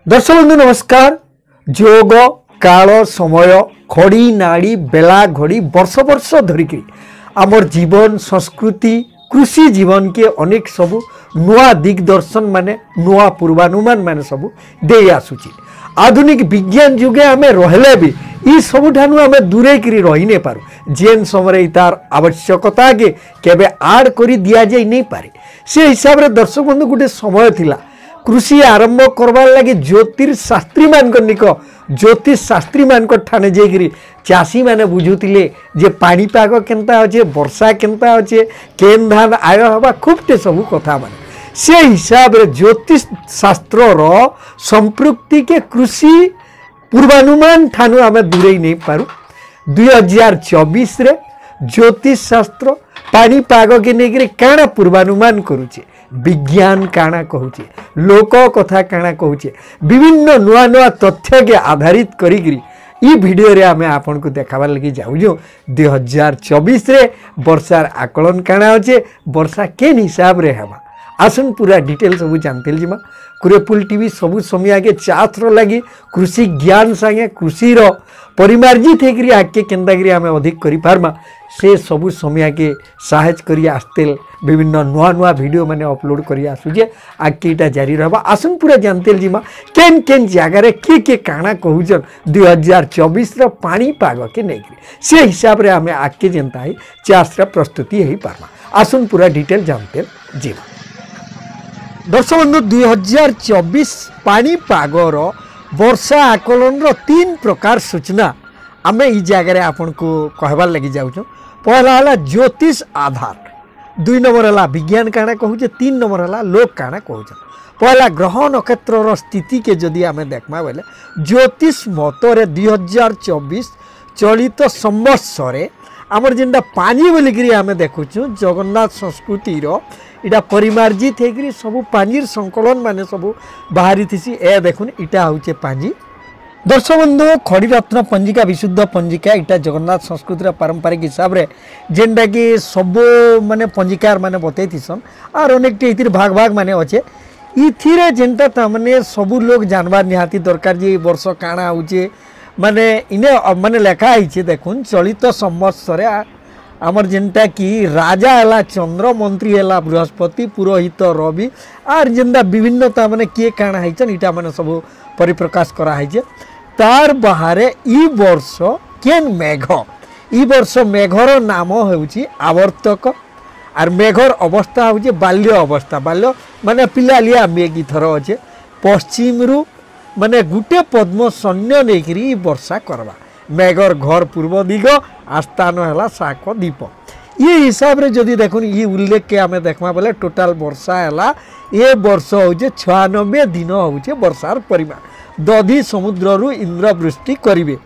दर्शक बंधु नमस्कार। जोग काल समय खड़ी नाड़ी बेला घड़ी वर्ष वर्ष धरिक आमर जीवन संस्कृति कृषि जीवन के अनेक सबू नुआ दिग्दर्शन माने नुआ पूर्वानुमान माने सबू दे आसुची। आधुनिक विज्ञान जुगे आम रहिले भी ई सबुठ आम दूरे करी रही नहीं पारू। जेन समय तार आवश्यकता के केबे आड करी दिया जाई नहीं पारे से हिसाब रे दर्शक बंधु गोटे समय थिला कृषि आरंभ करवार लगे ज्योतिषशास्त्री मान ठाने जाइकरी चाषी माने बुझुतिले जे पाणीपाग केनता अच्छे वर्षा केनता अच्छे केन धान आय हवा खूबटे सबू कथा माने से हिसाब रे ज्योतिष शास्त्र संपृक्ति के कृषि पूर्वानुमान ठानु आम दूरे नहीं पारू। 2024 रे ज्योतिष शास्त्र पाणीपाग के नेकरे काना पूर्वानुमान करुचे विज्ञान काना कहूचे लोक कथा काना कहूचे विभिन्न नुआ नुआ तथ्य के आधारित करी ई वीडियो रे आमे आपन को देखाबार लगी जाऊँ 2024 रे वर्षार आकलन काना अच्छे वर्षा केन हिसाब रे हेबा आसन पूरा डिटेल सबू जानते जिमा कुरेपुल टीवी सबू समय के चाथर लगी कृषि ज्ञान संगे कृषि परिमार्जित होकर आगे केन्दागिरी आम अधिक करि पारमा से सबू समय के साहाय्य करी आसते विभिन्न नुआ नुआ वीडियो माने अपलोड करी आसुजे आगे इटा जारी रहबा आसन पूरा जानते जिमा केन केन जगार किए काना कहूचन 2024 पाणीपाग के नहीं से हिसाब रे आम आगे जेनता है चाषर प्रस्तुति हो पारमा आसन पूरा डिटेल जानते जिमा। दर्शक बंधु 2024 पाणीपागर वर्षा आकलन तीन प्रकार सूचना आमे ई जगह आपन को कहबार लगी जाऊँ। पहला है ज्योतिष आधार, 2 नंबर है विज्ञान काना कहूचे, 3 नंबर है लोक काना कहूचे। पहला ग्रह नक्षत्र स्थिति के जदि आमे देखमा बेले ज्योतिष मतरे 2024 चलित संवत्सरे आमर जेनटा पानी बोलिकी आमे देखुचु जगन्नाथ संस्कृति इटा परिमार्जित होकर सबू पानीर संकलन माने सबू बाहरी थी ए देखुन इटा हूँ पानी। दर्शक बंधु खड़ीरत्न पंजिका विशुद्ध पंजिका इटा जगन्नाथ संस्कृतिर पारंपरिक हिसाब रे जेनटा कि सब माने पंजिकार माने बतईथीसन और अनेक इतिर भाग भाग माने अच्छे इथिरे जेनटा तामने सबू लोग जानबार निहाती दरकार जे वर्ष काଣା होचे माने इने माने लेखा है देखुन चलित संवत्सरे आमर जेनटा कि राजा है चंद्र मंत्री है बृहस्पति पुरोहित रवि और जेनटा विभिन्नता माने किए काଣା है इटा माने सब परिप्रकाश कराई तार बाहर ई वर्ष केन मेघ ई वर्ष मेघर नाम होउची आवर्तक और मेघर अवस्था होउची बाल्य अवस्था बाल्य माने पिलालिया मेघ इथर अच्छे पश्चिम रु माने गुटे पद्म सैन्य नहीं वर्षा करवा मेघर घर पूर्व दिग आस्थान है शाक दीप ये हिसाब रे जदि देखुन ये उल्लेख के आमे देखमा बोले टोटाल वर्षा है ये वर्ष हूँ 96 दिन हूँ वर्षार परिमाण दधी समुद्र रु इंद्रवृष्टि करेंगे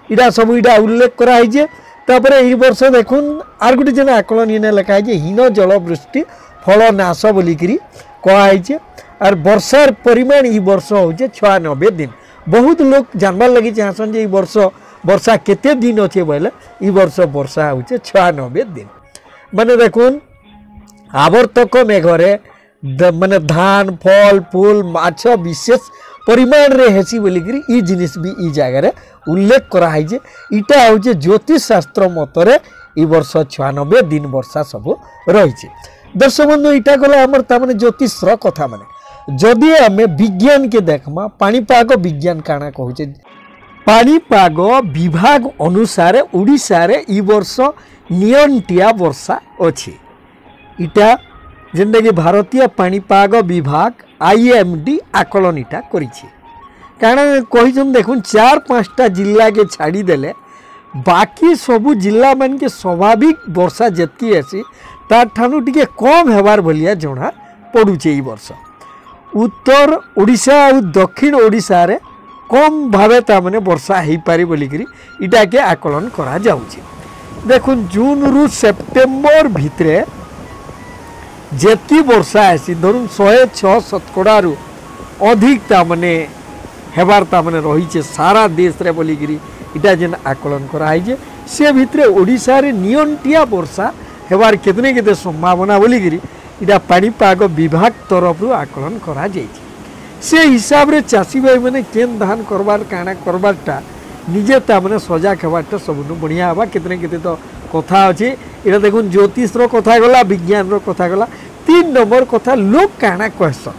इटा सब इटा उल्लेख कराई। तापर ये वर्ष देखुन आर गोटे जेन आकलन इने लिखा है हीन जलवृष्टि फल नाश बोलिकी कहुई और वर्षार परिमाण ये वर्ष हूँ 96 दिन। बहुत लोग जानबार लगी चाहसन ये वर्ष वर्षा केते दिन अच्छे बोले ये वर्ष वर्षा हूँ 96 दिन। माने देखुन आवर्तक मेघरे माने धान फल फूल माछ विशेष परिमाण रे हेसी बोलिकी ई जिनिस भी ई जगह उल्लेख कराई जे इटा हूँ ज्योतिष शास्त्र मतरे ई वर्ष 96 दिन वर्षा सब रही। दर्शक बंधु इटा गला आमर तामाने ज्योतिष कथा माने जदि आमे विज्ञान के देखमा पाणीपाग विज्ञान काना कहूचे पाणीपाग विभाग अनुसार ओडिशा रे ई वर्ष नियंटिया वर्षा अच्छी इटा जेनटा कि भारतीय पाणीपाग विभाग IMD आकलन इटा करिछि कारण कहिछन देखुन 4-5टा जिला के छाड़ी देले बाकी सबू जिला मान के स्वाभाविक वर्षा जेतकी आसी तार ठानु टिके कम हेबार भलिया जणा पड़ुचे ई वर्ष उत्तर ओडिशा और दक्षिण ओडिशा रे कम भावे तामने वर्षा हो पारी बोलिकी इटा के आकलन करा जाउछि। देखुन जून रु सेप्टेम्बर भितरे जेतकी वर्षा आसी धरुन 106% अधिक तामने हेबार तामने रही सारा देश रे बोलिकी इटा जेन आकलन कराई से भितरे ओडिशा रे नियंटिया वर्षा हेबार केतने केते संभावना बोलिकी इटा पाणीपाग विभाग तरफ आकलन करा जाइछि। से हिसाब रे चाषी भाई मैंने केन धान करबार काଣା करबारटा निजे तामने सजाग हबारटा सबुनु बढ़िया हवा कितने केते तो कथा अच्छे ये देखुन ज्योतिषर कथा गला विज्ञान कथा गला 3 नंबर कथा लोक काଣା कहसन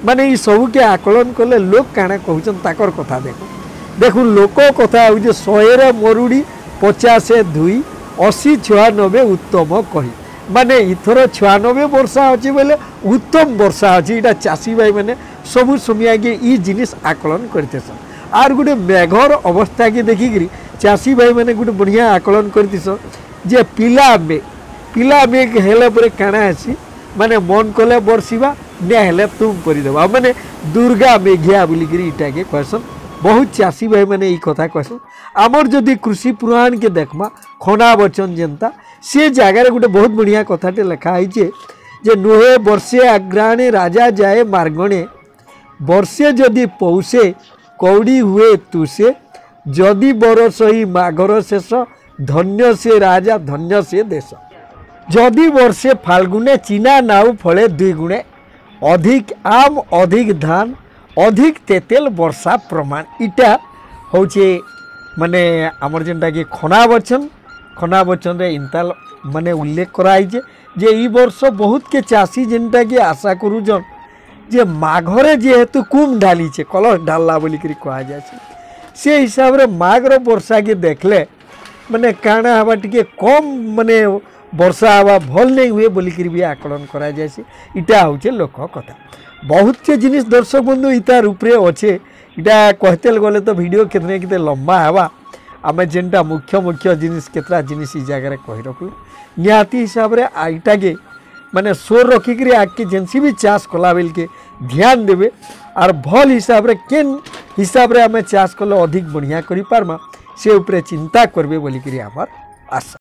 माने ये सब के आकलन कले लोक काଣା कहउछन ताकर कथा देखुन लोक कथा हो जे 100 मरुड़ी 50 धुई 80 96 उत्तम कही माने इथर 96 वर्षा अच्छे बोले उत्तम वर्षा अच्छे यहाँ चाषी भाई मैंने सबू समय के ई जिनिस आकलन करतेसन आर गोटे मेघर अवस्था के देखिकी चाषी भाई मैंने गोटे बढ़िया आकलन करतीस जे पिला मेघ हेले परे काଣା आसी माने मन कले बरसीबा ने हेले तुम करदेबा माने दुर्गा मेघिया बोलिकी इटा के कहसन बहुत चाषी भाई मैंने ये कथा कहसन आमर जदि कृषि पुराण के देखमा खना बचन जनता से जगार गोटे बहुत बढ़िया कथाटे लिखाई जे नुहे वर्षे आग्राणे राजा जाए मार्गणे वर्षे जदि पौषे कौड़ी हुए तुसे जदि बरस ही माघर शेष धन्य से राजा धन्य से देश जदि वर्षे फाल्गुने चीना नाउ फले 2 गुणे अधिक आम अधिक धान अधिक तेतेल वर्षा प्रमाण इटा होचे माने आमर जेनटा कि खना वचन रे इंताल माने उल्लेख कराई जे ई वर्ष बहुत के चाषी जेनटा कि आशा करूजन जे माघरे जेहेतु कुम ढाली छे कलश ढालला बोली करी कहा जाए से हिसाब रे माघर वर्षा के देखले माने काଣା हवा टिके कम माने वर्षा हवा भल नहीं हुए बोली करी भी आकलन करा जाए इटा होचे लोक कथा बहुत से जिनिस दर्शक बंधु इतार उपरे अच्छे इटा कहते गले तो वीडियो कितने कितने लंबा हवा आम जेनटा मुख्य जिनिस केतरा जिनिस ई जगह कही रखु निहाती हिसाब रे इटा के माने सोर रखिक आगे जेनसी भी चाष कला बेल के ध्यान देवे और भल हिसाब रे केन हिसाब रे आम चाष कले अधिक बढ़िया करि पारमा से उपरे चिंता करबे बोली करी आमार आशा।